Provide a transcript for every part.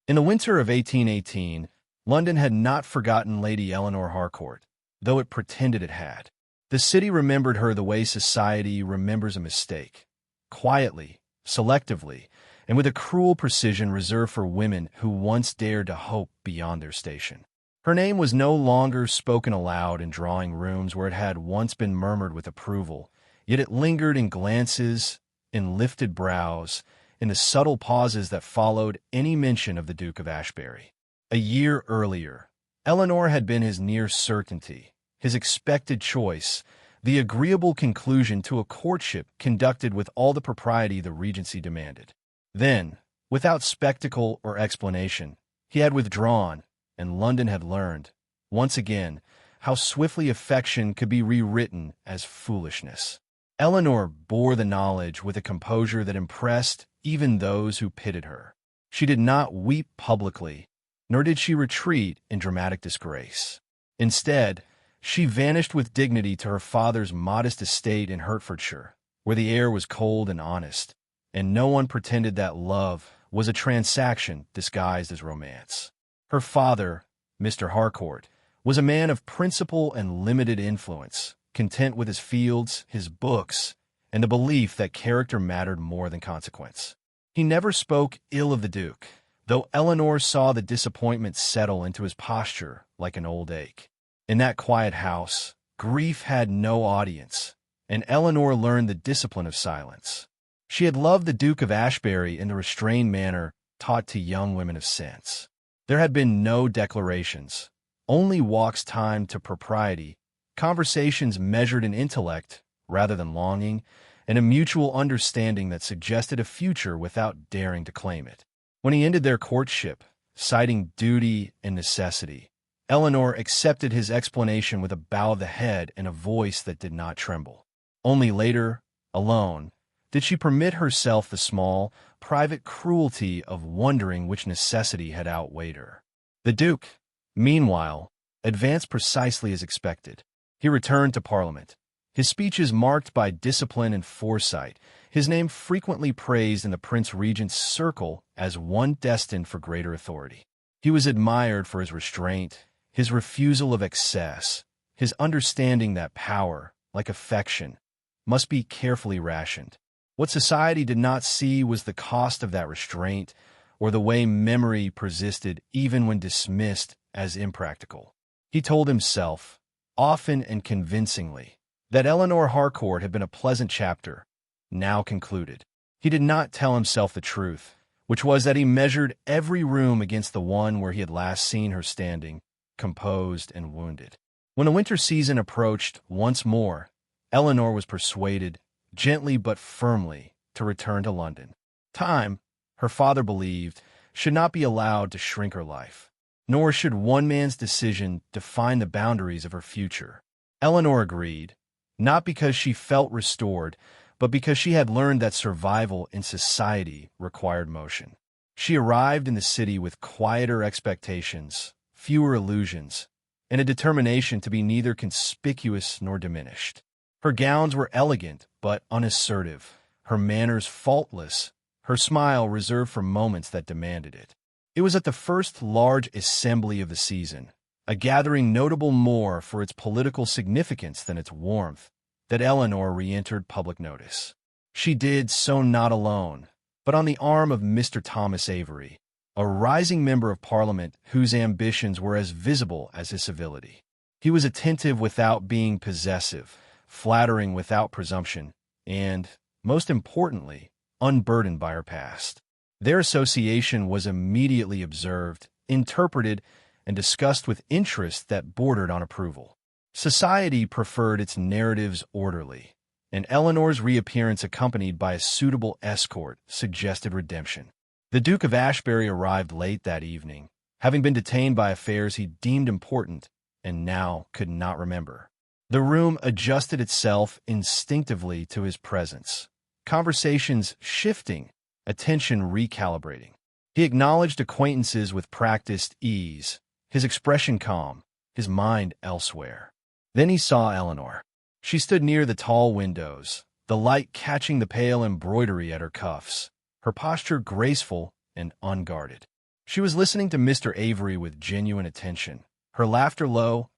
In the winter of 1818, London had not forgotten Lady Eleanor Harcourt, though it pretended it had. The city remembered her the way society remembers a mistake, quietly, selectively, and with a cruel precision reserved for women who once dared to hope beyond their station. Her name was no longer spoken aloud in drawing rooms where it had once been murmured with approval, yet it lingered in glances, in lifted brows, in the subtle pauses that followed any mention of the Duke of Ashbury. A year earlier, Eleanor had been his near certainty, his expected choice, the agreeable conclusion to a courtship conducted with all the propriety the Regency demanded. Then, without spectacle or explanation, he had withdrawn, and London had learned, once again, how swiftly affection could be rewritten as foolishness. Eleanor bore the knowledge with a composure that impressed even those who pitied her. She did not weep publicly, nor did she retreat in dramatic disgrace. Instead, she vanished with dignity to her father's modest estate in Hertfordshire, where the air was cold and honest, and no one pretended that love was a transaction disguised as romance. Her father, Mr. Harcourt, was a man of principle and limited influence, content with his fields, his books, and the belief that character mattered more than consequence. He never spoke ill of the Duke, though Eleanor saw the disappointment settle into his posture like an old ache. In that quiet house, grief had no audience, and Eleanor learned the discipline of silence. She had loved the Duke of Ashbury in the restrained manner taught to young women of sense. There had been no declarations, only walks timed to propriety, conversations measured in intellect rather than longing, and a mutual understanding that suggested a future without daring to claim it. When he ended their courtship, citing duty and necessity, Eleanor accepted his explanation with a bow of the head and a voice that did not tremble. Only later, alone, did she permit herself the small, private cruelty of wondering which necessity had outweighed her. The Duke, meanwhile, advanced precisely as expected. He returned to Parliament, his speeches marked by discipline and foresight, his name frequently praised in the Prince Regent's circle as one destined for greater authority. He was admired for his restraint, his refusal of excess, his understanding that power, like affection, must be carefully rationed. What society did not see was the cost of that restraint, or the way memory persisted even when dismissed as impractical. He told himself, often and convincingly, that Eleanor Harcourt had been a pleasant chapter, now concluded. He did not tell himself the truth, which was that he measured every room against the one where he had last seen her standing, composed and wounded. When the winter season approached once more, Eleanor was persuaded, gently but firmly, to return to London. Time, her father believed, should not be allowed to shrink her life, nor should one man's decision define the boundaries of her future. Eleanor agreed, not because she felt restored, but because she had learned that survival in society required motion. She arrived in the city with quieter expectations, fewer illusions, and a determination to be neither conspicuous nor diminished. Her gowns were elegant but unassertive, her manners faultless, her smile reserved for moments that demanded it. It was at the first large assembly of the season, a gathering notable more for its political significance than its warmth, that Eleanor re-entered public notice. She did so not alone, but on the arm of Mr. Thomas Avery, a rising member of Parliament whose ambitions were as visible as his civility. He was attentive without being possessive, flattering without presumption, and, most importantly, unburdened by her past. Their association was immediately observed, interpreted, and discussed with interest that bordered on approval. Society preferred its narratives orderly, and Eleanor's reappearance accompanied by a suitable escort suggested redemption. The Duke of Ashbury arrived late that evening, having been detained by affairs he deemed important and now could not remember. The room adjusted itself instinctively to his presence, conversations shifting, attention recalibrating. He acknowledged acquaintances with practiced ease, his expression calm, his mind elsewhere. Then he saw Eleanor. She stood near the tall windows, the light catching the pale embroidery at her cuffs, her posture graceful and unguarded. She was listening to Mr. Avery with genuine attention, her laughter low,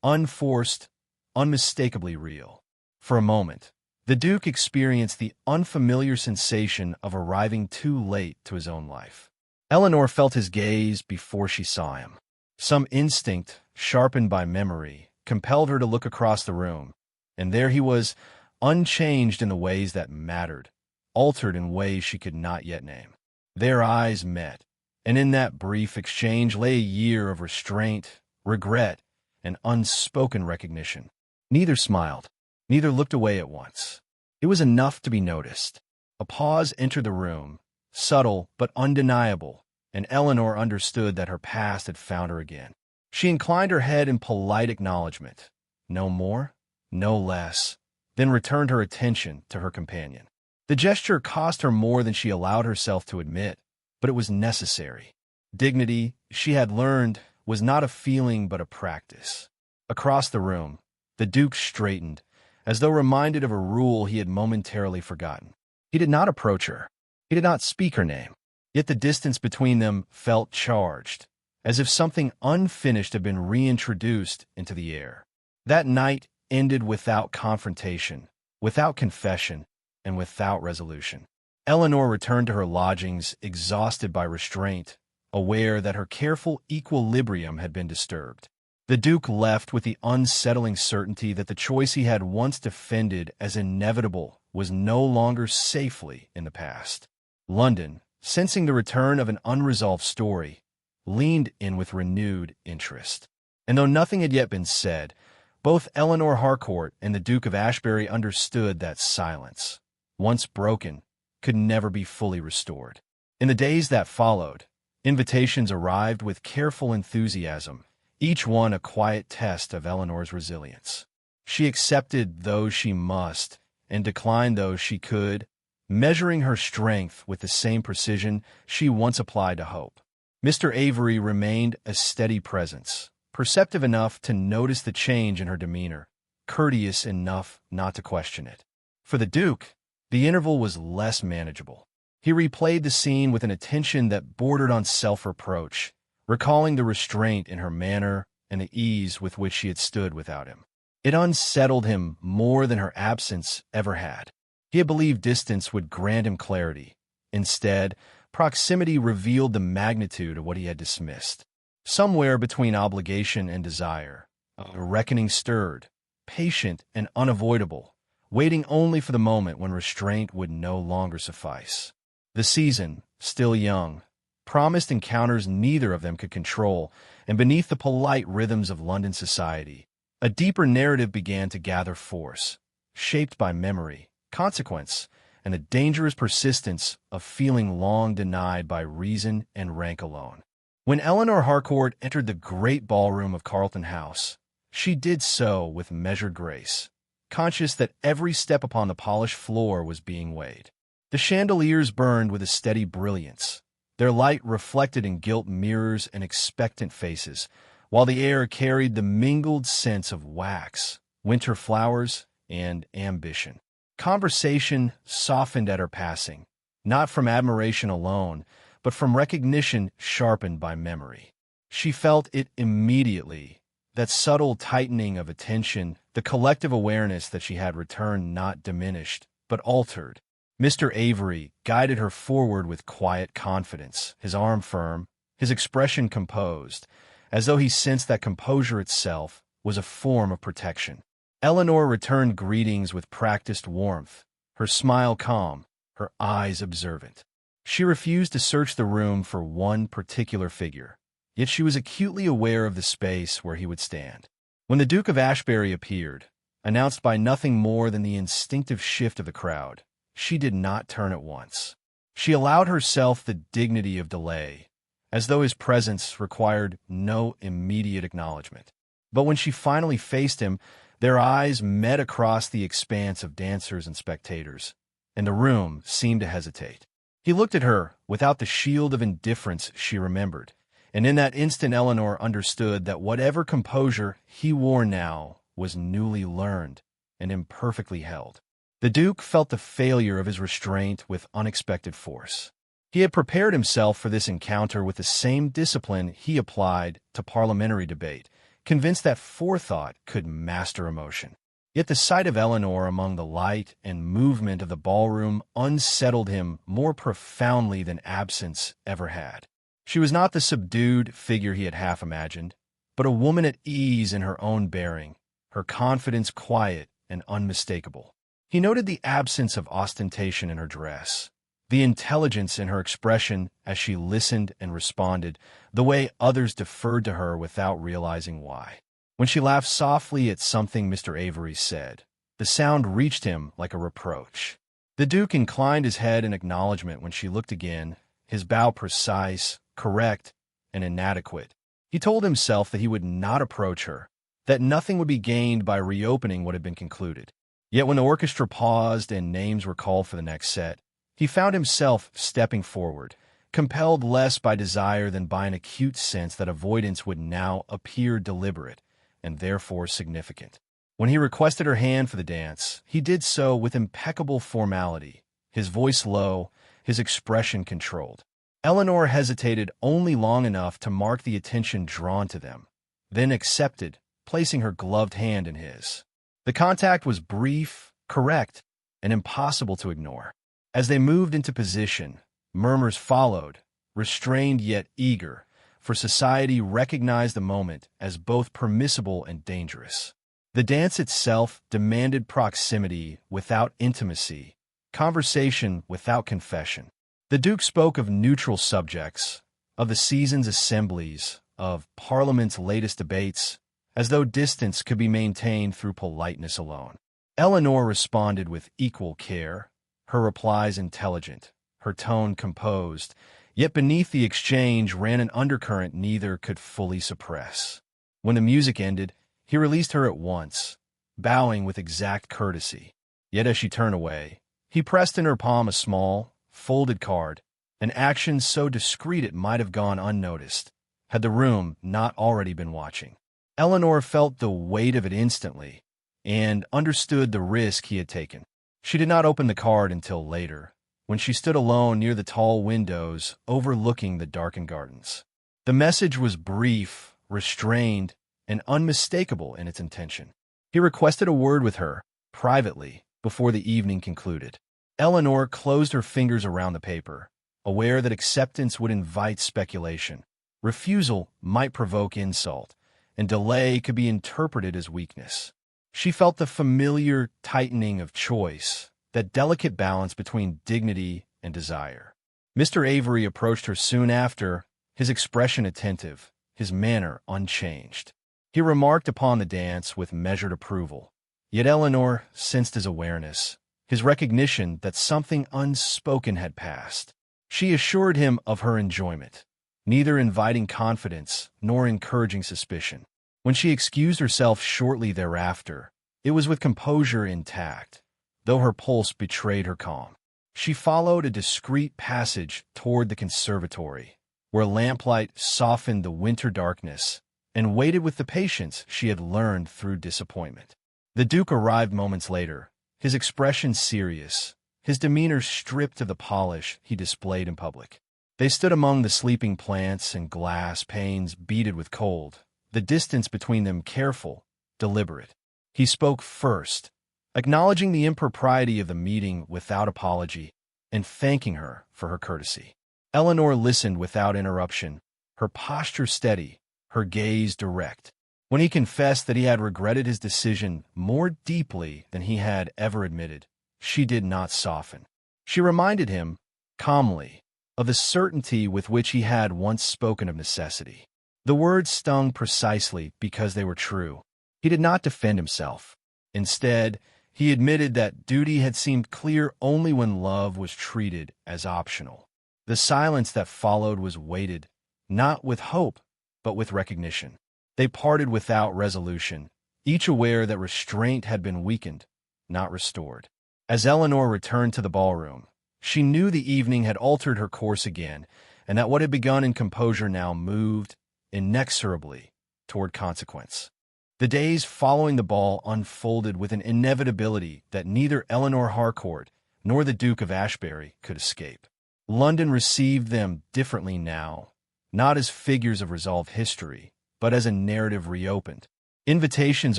unforced, unmistakably real. For a moment, the Duke experienced the unfamiliar sensation of arriving too late to his own life. Eleanor felt his gaze before she saw him. Some instinct, sharpened by memory, compelled her to look across the room, and there he was, unchanged in the ways that mattered, altered in ways she could not yet name. Their eyes met, and in that brief exchange lay a year of restraint, regret, and unspoken recognition. Neither smiled, neither looked away at once. It was enough to be noticed. A pause entered the room, subtle but undeniable, and Eleanor understood that her past had found her again. She inclined her head in polite acknowledgment. No more, no less, then returned her attention to her companion. The gesture cost her more than she allowed herself to admit, but it was necessary. Dignity, she had learned, was not a feeling but a practice. Across the room, the Duke straightened, as though reminded of a rule he had momentarily forgotten. He did not approach her. He did not speak her name. Yet the distance between them felt charged, as if something unfinished had been reintroduced into the air. That night ended without confrontation, without confession, and without resolution. Eleanor returned to her lodgings exhausted by restraint, aware that her careful equilibrium had been disturbed. The Duke left with the unsettling certainty that the choice he had once defended as inevitable was no longer safely in the past. London, sensing the return of an unresolved story, leaned in with renewed interest. And though nothing had yet been said, both Eleanor Harcourt and the Duke of Ashbury understood that silence, once broken, could never be fully restored. In the days that followed, invitations arrived with careful enthusiasm, each one a quiet test of Eleanor's resilience. She accepted those she must and declined those she could, measuring her strength with the same precision she once applied to hope. Mr. Avery remained a steady presence, perceptive enough to notice the change in her demeanor, courteous enough not to question it. For the Duke, the interval was less manageable. He replayed the scene with an attention that bordered on self-reproach, recalling the restraint in her manner and the ease with which she had stood without him. It unsettled him more than her absence ever had. He had believed distance would grant him clarity. Instead, proximity revealed the magnitude of what he had dismissed. Somewhere between obligation and desire, a reckoning stirred, patient and unavoidable, waiting only for the moment when restraint would no longer suffice. The season, still young, promised encounters neither of them could control, and beneath the polite rhythms of London society, a deeper narrative began to gather force, shaped by memory, consequence, and the dangerous persistence of feeling long denied by reason and rank alone. When Eleanor Harcourt entered the great ballroom of Carlton House, she did so with measured grace, conscious that every step upon the polished floor was being weighed. The chandeliers burned with a steady brilliance, their light reflected in gilt mirrors and expectant faces, while the air carried the mingled scents of wax, winter flowers, and ambition. Conversation softened at her passing, not from admiration alone, but from recognition sharpened by memory. She felt it immediately, that subtle tightening of attention, the collective awareness that she had returned not diminished, but altered. Mr. Avery guided her forward with quiet confidence, his arm firm, his expression composed, as though he sensed that composure itself was a form of protection. Eleanor returned greetings with practiced warmth, her smile calm, her eyes observant. She refused to search the room for one particular figure, yet she was acutely aware of the space where he would stand. When the Duke of Ashbury appeared, announced by nothing more than the instinctive shift of the crowd, she did not turn at once. She allowed herself the dignity of delay, as though his presence required no immediate acknowledgement. But when she finally faced him, their eyes met across the expanse of dancers and spectators, and the room seemed to hesitate. He looked at her without the shield of indifference she remembered, and in that instant Eleanor understood that whatever composure he wore now was newly learned and imperfectly held. The Duke felt the failure of his restraint with unexpected force. He had prepared himself for this encounter with the same discipline he applied to parliamentary debate, convinced that forethought could master emotion. Yet the sight of Eleanor among the light and movement of the ballroom unsettled him more profoundly than absence ever had. She was not the subdued figure he had half imagined, but a woman at ease in her own bearing, her confidence quiet and unmistakable. He noted the absence of ostentation in her dress, the intelligence in her expression as she listened and responded, the way others deferred to her without realizing why. When she laughed softly at something Mr. Avery said, the sound reached him like a reproach. The Duke inclined his head in acknowledgment when she looked again, his bow precise, correct, and inadequate. He told himself that he would not approach her, that nothing would be gained by reopening what had been concluded. Yet when the orchestra paused and names were called for the next set, he found himself stepping forward, compelled less by desire than by an acute sense that avoidance would now appear deliberate and therefore significant. When he requested her hand for the dance, he did so with impeccable formality, his voice low, his expression controlled. Eleanor hesitated only long enough to mark the attention drawn to them, then accepted, placing her gloved hand in his. The contact was brief, correct, and impossible to ignore. As they moved into position, murmurs followed, restrained yet eager, for society recognized the moment as both permissible and dangerous. The dance itself demanded proximity without intimacy, conversation without confession. The Duke spoke of neutral subjects, of the season's assemblies, of Parliament's latest debates, as though distance could be maintained through politeness alone. Eleanor responded with equal care, her replies intelligent, her tone composed, yet beneath the exchange ran an undercurrent neither could fully suppress. When the music ended, he released her at once, bowing with exact courtesy. Yet as she turned away, he pressed in her palm a small, folded card, an action so discreet it might have gone unnoticed, had the room not already been watching. Eleanor felt the weight of it instantly, and understood the risk he had taken. She did not open the card until later, when she stood alone near the tall windows overlooking the darkened gardens. The message was brief, restrained, and unmistakable in its intention. He requested a word with her, privately, before the evening concluded. Eleanor closed her fingers around the paper, aware that acceptance would invite speculation. Refusal might provoke insult, and delay could be interpreted as weakness. She felt the familiar tightening of choice, that delicate balance between dignity and desire. Mr. Avery approached her soon after, his expression attentive, his manner unchanged. He remarked upon the dance with measured approval. Yet Eleanor sensed his awareness, his recognition that something unspoken had passed. She assured him of her enjoyment, neither inviting confidence nor encouraging suspicion. When she excused herself shortly thereafter, it was with composure intact, though her pulse betrayed her calm. She followed a discreet passage toward the conservatory, where lamplight softened the winter darkness, and waited with the patience she had learned through disappointment. The Duke arrived moments later, his expression serious, his demeanor stripped of the polish he displayed in public. They stood among the sleeping plants and glass panes beaded with cold, the distance between them careful, deliberate. He spoke first, acknowledging the impropriety of the meeting without apology, and thanking her for her courtesy. Eleanor listened without interruption, her posture steady, her gaze direct. When he confessed that he had regretted his decision more deeply than he had ever admitted, she did not soften. She reminded him, calmly, of the certainty with which he had once spoken of necessity. The words stung precisely because they were true. He did not defend himself. Instead, he admitted that duty had seemed clear only when love was treated as optional. The silence that followed was weighted, not with hope, but with recognition. They parted without resolution, each aware that restraint had been weakened, not restored. As Eleanor returned to the ballroom, she knew the evening had altered her course again, and that what had begun in composure now moved, inexorably, toward consequence. The days following the ball unfolded with an inevitability that neither Eleanor Harcourt nor the Duke of Ashbury could escape. London received them differently now, not as figures of resolved history, but as a narrative reopened. Invitations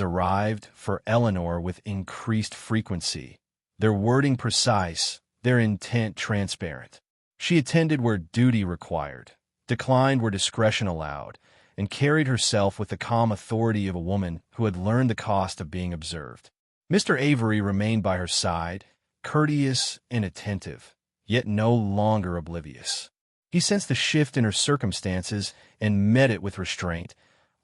arrived for Eleanor with increased frequency, their wording precise, their intent transparent. She attended where duty required, declined where discretion allowed, and carried herself with the calm authority of a woman who had learned the cost of being observed. Mr. Avery remained by her side, courteous and attentive, yet no longer oblivious. He sensed the shift in her circumstances and met it with restraint,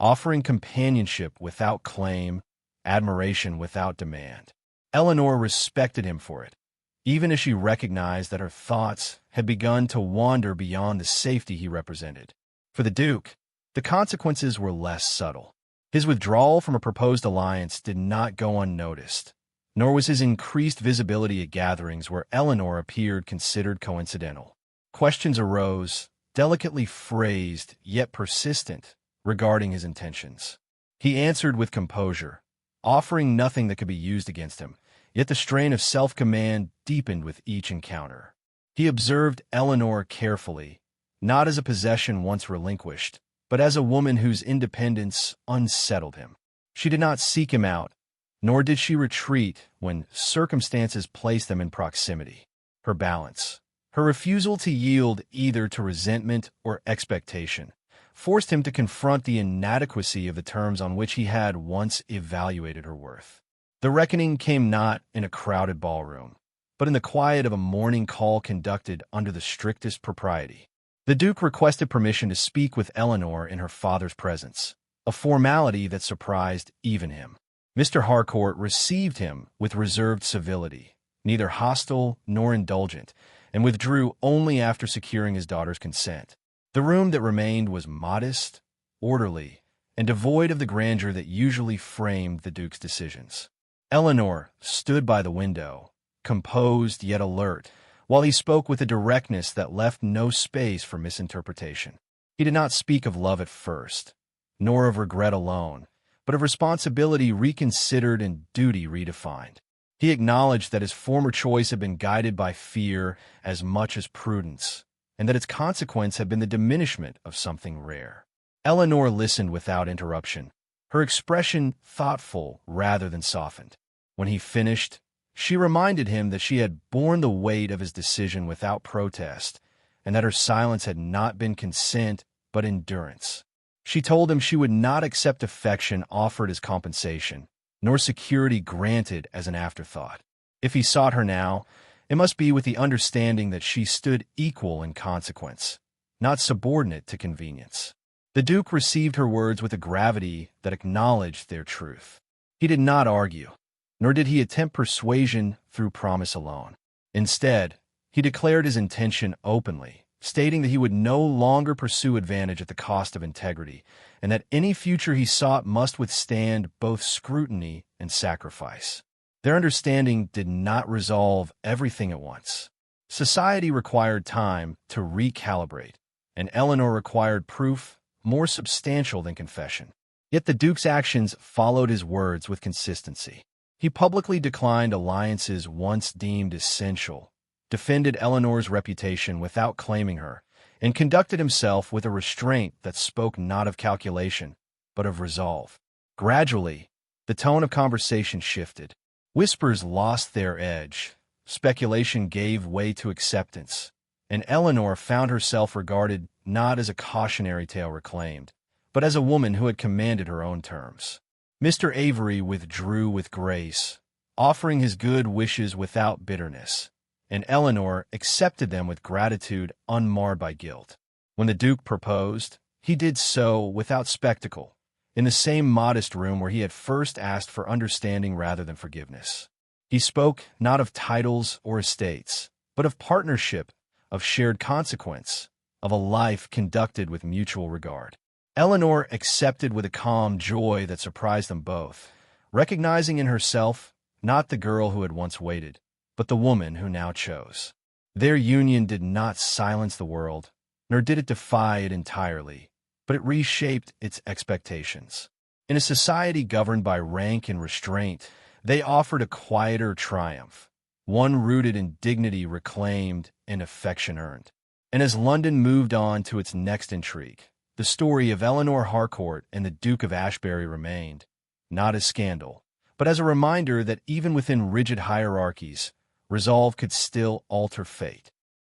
offering companionship without claim, admiration without demand. Eleanor respected him for it, even as she recognized that her thoughts had begun to wander beyond the safety he represented. For the Duke, the consequences were less subtle. His withdrawal from a proposed alliance did not go unnoticed, nor was his increased visibility at gatherings where Eleanor appeared considered coincidental. Questions arose, delicately phrased yet persistent, regarding his intentions. He answered with composure, offering nothing that could be used against him, yet the strain of self-command deepened with each encounter. He observed Eleanor carefully, not as a possession once relinquished, but as a woman whose independence unsettled him. She did not seek him out, nor did she retreat when circumstances placed them in proximity. Her balance, her refusal to yield either to resentment or expectation, forced him to confront the inadequacy of the terms on which he had once evaluated her worth. The reckoning came not in a crowded ballroom, but in the quiet of a morning call conducted under the strictest propriety. The Duke requested permission to speak with Eleanor in her father's presence, a formality that surprised even him. Mr. Harcourt received him with reserved civility, neither hostile nor indulgent, and withdrew only after securing his daughter's consent. The room that remained was modest, orderly, and devoid of the grandeur that usually framed the Duke's decisions. Eleanor stood by the window, composed yet alert, while he spoke with a directness that left no space for misinterpretation. He did not speak of love at first, nor of regret alone, but of responsibility reconsidered and duty redefined. He acknowledged that his former choice had been guided by fear as much as prudence, and that its consequence had been the diminishment of something rare. Eleanor listened without interruption, her expression thoughtful rather than softened. When he finished, she reminded him that she had borne the weight of his decision without protest, and that her silence had not been consent but endurance. She told him she would not accept affection offered as compensation, nor security granted as an afterthought. If he sought her now, it must be with the understanding that she stood equal in consequence, not subordinate to convenience. The Duke received her words with a gravity that acknowledged their truth. He did not argue, nor did he attempt persuasion through promise alone. Instead, he declared his intention openly, stating that he would no longer pursue advantage at the cost of integrity, and that any future he sought must withstand both scrutiny and sacrifice. Their understanding did not resolve everything at once. Society required time to recalibrate, and Eleanor required proof more substantial than confession. Yet the Duke's actions followed his words with consistency. He publicly declined alliances once deemed essential, defended Eleanor's reputation without claiming her, and conducted himself with a restraint that spoke not of calculation, but of resolve. Gradually, the tone of conversation shifted. Whispers lost their edge, speculation gave way to acceptance, and Eleanor found herself regarded not as a cautionary tale reclaimed, but as a woman who had commanded her own terms. Mr. Avery withdrew with grace, offering his good wishes without bitterness, and Eleanor accepted them with gratitude unmarred by guilt. When the Duke proposed, he did so without spectacle, in the same modest room where he had first asked for understanding rather than forgiveness. He spoke not of titles or estates, but of partnership, of shared consequence, of a life conducted with mutual regard. Eleanor accepted with a calm joy that surprised them both, recognizing in herself not the girl who had once waited, but the woman who now chose. Their union did not silence the world, nor did it defy it entirely, but it reshaped its expectations. In a society governed by rank and restraint, they offered a quieter triumph, one rooted in dignity reclaimed and affection earned. And as London moved on to its next intrigue, the story of Eleanor Harcourt and the Duke of Ashbury remained, not as scandal, but as a reminder that even within rigid hierarchies, resolve could still alter fate.